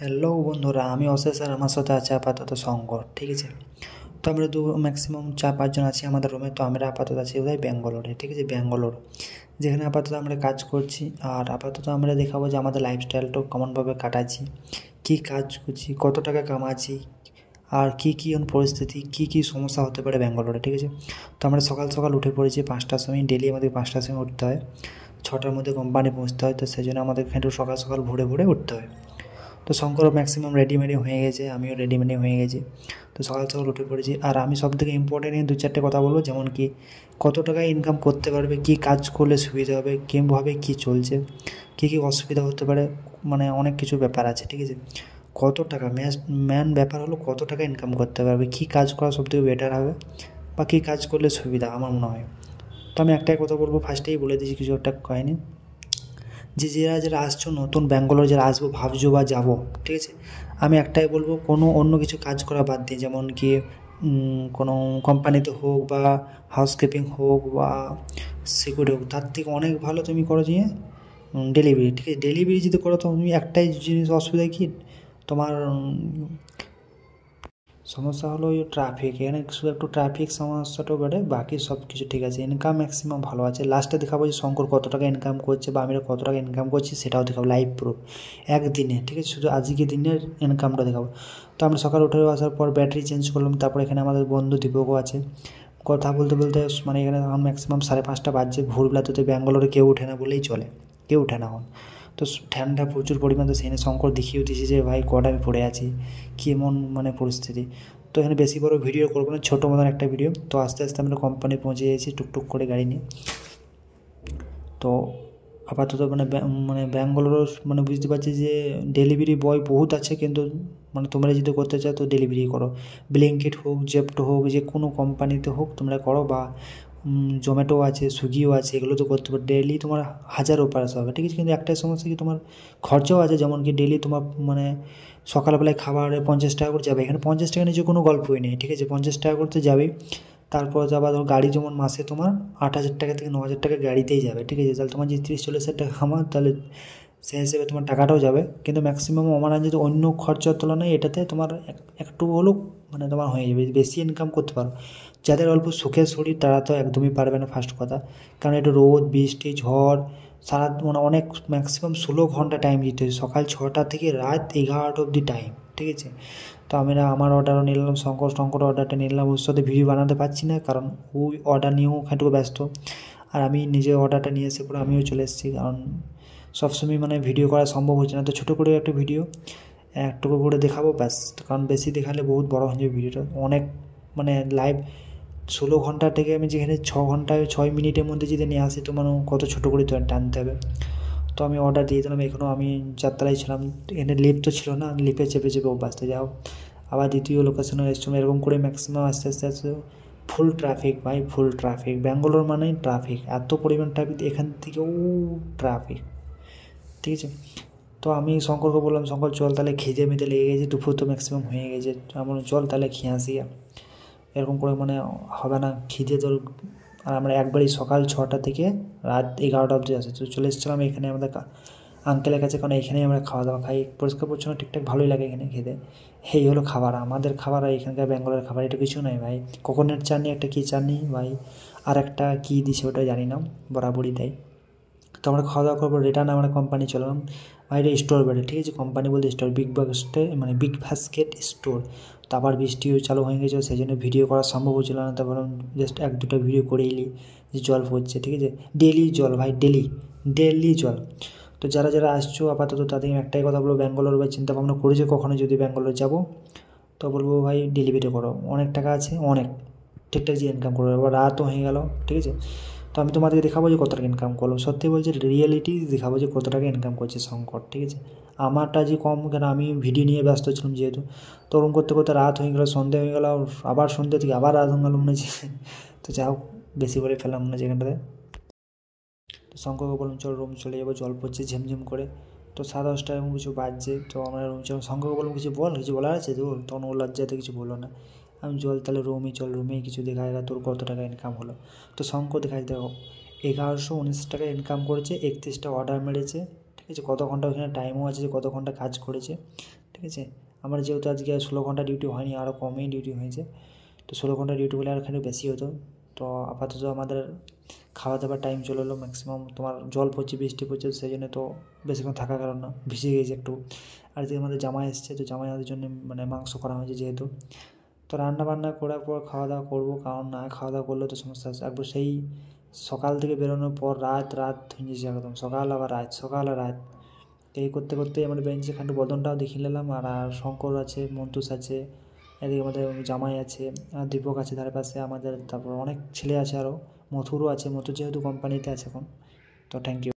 Hello বন্ধুরা, আমি অশেষ আর আমার সাথে আছে আপাতত শঙ্কর। ঠিক আছে, তো আমরা ম্যাক্সিমাম 4-5 জন আছি আমাদের রুমে। তো আমরা আপাতত আছি কোথায়, ব্যাঙ্গালোরে। ঠিক আছে, ব্যাঙ্গালোর যেখানে আপাতত আমরা কাজ করছি। আর আপাতত আমরা দেখাবো যে আমাদের লাইফস্টাইলটা কেমনভাবে কাটাচ্ছি, কী কাজ করছি, কত টাকা কামাচ্ছি, আর কী কী পরিস্থিতি, কী কী সমস্যা হতে পারে ব্যাঙ্গালোরে। ঠিক আছে, তো আমরা সকাল সকাল উঠে পড়েছি 5টার সময়। ডেলি আমাদের 5টার সময় উঠতে হয়, 6টার মধ্যে কোম্পানি পৌঁছতে হয়। তো সেই জন্য আমাদের একটু সকাল সকাল ভোরে ভোরে উঠতে হয়। তো শঙ্করও ম্যাক্সিমাম রেডিমেডি হয়ে গেছে, আমিও রেডিমেডি হয়ে গেছি। তো সকাল সকাল উঠে পড়েছি। আর আমি সবথেকে ইম্পর্টেন্ট 2-4টে কথা বলবো, যেমন কি কত টাকা ইনকাম করতে পারবে, কী কাজ করলে সুবিধা হবে, কীভাবে কী চলছে, কী কী অসুবিধা হতে পারে, মানে অনেক কিছু ব্যাপার আছে। ঠিক আছে, কত টাকা ম্যান ব্যাপার হলো কত টাকা ইনকাম করতে পারবে, কী কাজ করা সবথেকে বেটার হবে, বা কী কাজ করলে সুবিধা আমার মনে হয়। তো আমি একটাই কথা বলবো, ফার্স্টেই বলে দিচ্ছি কিছু একটা কাহিনি, যে যারা আসছো নতুন ব্যাঙ্গালোর, যারা আসবো ভাবছো বা যাবো, ঠিক আছে, আমি একটাই বলবো, কোনো অন্য কিছু কাজ করা বাদ দিয়ে, যেমন কি কোনো কোম্পানিতে হোক বা হাউসকিপিং হোক বা সিকিউরিটি হোক, তার থেকে অনেক ভালো তুমি করো যে ডেলিভারি। ঠিক আছে, ডেলিভারি যদি করো তো তুমি একটাই জিনিস অসুবিধা কি, তোমার সমস্যা হলো ওই ট্রাফিক। এখানে শুধু একটু ট্রাফিক সমস্যাটাও বেড়ে, বাকি সব কিছু ঠিক আছে। ইনকাম ম্যাক্সিমাম ভালো আছে। লাস্টে দেখাবো যে শঙ্কর কত টাকা ইনকাম করছে বা আমরা কত টাকা ইনকাম করছি, সেটাও দেখাবো লাইভ প্রুফ একদিনে। ঠিক আছে, শুধু আজকে দিনের ইনকামটা দেখাবো। তো আমরা সকালে উঠে আসার পর ব্যাটারি চেঞ্জ করলাম। তারপর এখানে আমাদের বন্ধু দীপকও আছে। কথা বলতে বলতে মানে এখানে এখন ম্যাক্সিমাম 5:30 বাজছে। ভোরবেলাতে ব্যাঙ্গালোরে কেউ ওঠে না বললেই চলে, কেউ ওঠে না এখন। তো ঠান্ডা প্রচুর পরিমাণ। তো সেখানে শঙ্কর দেখিয়েও দিয়েছে যে ভাই কটা আমি পড়ে আছি, কেমন মানে পরিস্থিতি। তো এখানে বেশি বড় ভিডিও করবো না, ছোটো মতন একটা ভিডিও। তো আস্তে আস্তে আমরা কোম্পানি পৌঁছে গেছি টুকটুক করে গাড়ি নিয়ে। তো আপাতত মানে ব্যাঙ্গালোরও মানে বুঝতে পারছি যে ডেলিভারি বয় বহুত আছে, কিন্তু মানে তোমরা যদি করতে চাও তো ডেলিভারি করো। ব্লিঙ্কিট হোক, জেপ্টো হোক, যে কোনো কোম্পানিতে হোক তোমরা করো, বা জোম্যাটো আছে, সুইগিও আছে, এগুলো তো করতে পারো। ডেলি তোমার 1000 অপারেশন হবে। ঠিক আছে, কিন্তু একটাই সমস্যা কি, তোমার খরচাও আছে। যেমন কি ডেলি তোমার মানে সকালবেলায় খাবারে 50 টাকা করে যাবে। এখানে 50 টাকা নিচে কোনো গল্পই নেই। ঠিক আছে, 50 টাকা করতে যাবেই। তারপর যাবা ধর গাড়ি, যেমন মাসে তোমার 8,000 টাকা থেকে 9,000 টাকা গাড়িতেই যাবে। ঠিক আছে, তাহলে তোমার যে 30-40 হাজার টাকা খামার, তাহলে সেই হিসেবে তোমার টাকাটাও যাবে। কিন্তু ম্যাক্সিমাম আমার যদি অন্য খরচার তুলনায় এটাতে তোমার একটু হলেও মানে তোমার হয়ে যাবে, বেশি ইনকাম করতে পারো। যাদের অল্প সুখের শরীর তারা তো একদমই পারবে না ফার্স্ট কথা, কারণ এটা রোদ বৃষ্টি ঝড় সারা মানে অনেক ম্যাক্সিমাম 16 ঘন্টা টাইম দিতে হয়, সকাল 6টা থেকে রাত 11টা অবধি টাইম। ঠিক আছে, তো আমরা আমার অর্ডারও নিলাম, শঙ্কর অর্ডারটা নিলাম। ওর সাথে ভিডিও বানাতে পারছি না, কারণ ওই অর্ডার নিয়েও একটু ব্যস্ত। আর আমি নিজে অর্ডারটা নিয়ে এসে পরে আমিও চলে এসেছি, কারণ সবসময় মানে ভিডিও করা সম্ভব হচ্ছে না। তো ছোটো করে একটা ভিডিও একটুকু করে দেখাবো ব্যাস, কারণ বেশি দেখালে বহুত বড় হয়ে যাবে ভিডিওটা অনেক। মানে লাইভ 16 ঘন্টা থেকে আমি যেখানে 6 ঘন্টায় 6 মিনিটের মধ্যে যদি নিয়ে আসি, তো মানে কত ছোটো করে তো টানতে হবে। তো আমি অর্ডার দিয়ে দিলাম। এখনও আমি যাত্রায় ছিলাম, এখানে লিফট তো ছিল না, লিফটে চেপে চেপে বাসতে যাও। আবার দ্বিতীয় লোকেশনে এসেছিলাম। এরকম করে ম্যাক্সিমাম আস্তে আস্তে আস্তে ফুল ট্রাফিক ভাই, ফুল ট্রাফিক। ব্যাঙ্গালোর মানেই ট্রাফিক, এত পরিমাণ ট্রাফিক, এখান থেকেও ট্রাফিক। ঠিক আছে, তো আমি শঙ্করকে বললাম, শঙ্কর চল তাহলে, খিদে মিদে লেগে গেছে, দুপুর তো ম্যাক্সিমাম হয়ে গেছে, আমার চল তাহলে খেয়ে আসি। এরকম করে মানে হবে না, খিদে তোর। আর আমরা একবারই সকাল 6টা থেকে রাত 11টা অবধি আসি। তো চলে এসেছিলাম এখানে আমাদের আঙ্কেলের কাছে, কারণ এখানেই আমরা খাওয়া দাওয়া খাই, পরিষ্কার পরিচ্ছন্ন ঠিকঠাক ভালোই লাগে এখানে খেতে। এই হলো খাবার, আমাদের খাবার। আর এখানকার ব্যাঙ্গালোরের খাবার এটা কিছু নয় ভাই। কোকোনাট চাটনি, একটা কী চাটনি ভাই, আর একটা কী দিছে ওটা জানি না, বরাবরই দেয়। তো আমরা খাওয়া দাওয়া করবো, রিটার্ন আমরা কোম্পানি চলাম। বাইরে স্টোর বেড়ে, ঠিক আছে, কোম্পানি বলতে স্টোর, বিগ বাস্কেট স্টোর। তো আবার বৃষ্টিও চালু হয়ে গেছিলো, সেই জন্য ভিডিও করা সম্ভব হচ্ছিল না। তারপর জাস্ট 1-2টা ভিডিও করে এলি যে জল পড়ছে। ঠিক আছে, ডেলি জল ভাই, ডেলি জল। তো যারা যারা আসছো আপাতত তাদের একটাই কথা বলবো, ব্যাঙ্গালোর বা চিন্তা ভাবনা করেছো কখনো যদি ব্যাঙ্গালোর যাবো, তো বলবো ভাই ডেলিভারি করো, অনেক টাকা আছে, অনেক ঠিকঠাক যে ইনকাম করবে। এবার রাতও হয়ে গেল, ঠিক আছে। তো আমি তোমাদেরকে দেখাবো যে কত টাকা ইনকাম করলো, সত্যি বলছি, রিয়েলিটি দেখাবো যে কত টাকা ইনকাম করছে শঙ্কর। ঠিক আছে, আমারটা যে কম, কেন আমি ভিডিও নিয়ে ব্যস্ত ছিলাম যেহেতু। তো ওরকম করতে করতে রাত হয়ে গেলো, সন্ধে হয়ে গেলো, আবার সন্ধে থেকে আবার রাত হয়ে গেলো মনে হচ্ছে। তো যাই হোক, বেশি করে ফেললাম মনে হচ্ছে এখানটাতে। তো শঙ্করকে বললাম চল রুম চলে যাবো, জল পড়ছে ঝিমঝিম করে। তো 10:30 এরকম কিছু বাজছে। তো আমরা রুম চল, শঙ্করকে বললাম কিছু বল, কিছু বলার আছে তোর, তখন ও লজ্জাতে কিছু বললো না। আমি চল তাহলে রুমই চল, রুমেই কিছু দেখা যায় তোর কত টাকা ইনকাম হলো। তো শঙ্কর দেখায় দেখো 1119 টাকা ইনকাম করেছে, 31টা অর্ডার মেরেছে। ঠিক আছে, কত ঘন্টা ওখানে টাইমও আছে যে কত ঘন্টা কাজ করেছে, ঠিক আছে। আমার যেহেতু আজকে 16 ঘন্টা ডিউটি হয়নি, আরও কমই ডিউটি হয়েছে, তো 16 ঘন্টা ডিউটি হলে আর এখানে বেশি হতো। তো আপাতত আমাদের খাওয়া দাওয়ার টাইম চলে এলো, ম্যাক্সিমাম তোমার জল পড়ছে, বৃষ্টি পড়ছে, সেই জন্য তো বেশিক্ষণ থাকা গেল না, ভিজে গিয়েছে একটু। আর যে আমাদের জামাই এসছে, তো জামাই আমাদের জন্য মানে মাংস করা হয়েছে যেহেতু, তো রান্না বান্না করার পর খাওয়া দাওয়া করবো, কারণ না খাওয়া দাওয়া করলে তো সমস্যা আছে। একবার সেই সকাল থেকে বেরোনোর পর রাত হয়ে যাচ্ছে একদম, সকাল আবার রাত, সকাল আর রাত, এই করতে করতে আমার বেঞ্চে খান্ডু বদনটাও দেখিয়ে নিলাম। আর শঙ্কর আছে, মন্তুষ আছে, এদিকে আমাদের জামাই আছে, আর দীপক আছে ধারে পাশে আমাদের, তারপর অনেক ছেলে আছে আরও, মথুরও আছে, মথুর যেহেতু কোম্পানিতে আছে এখন। তো থ্যাংক ইউ।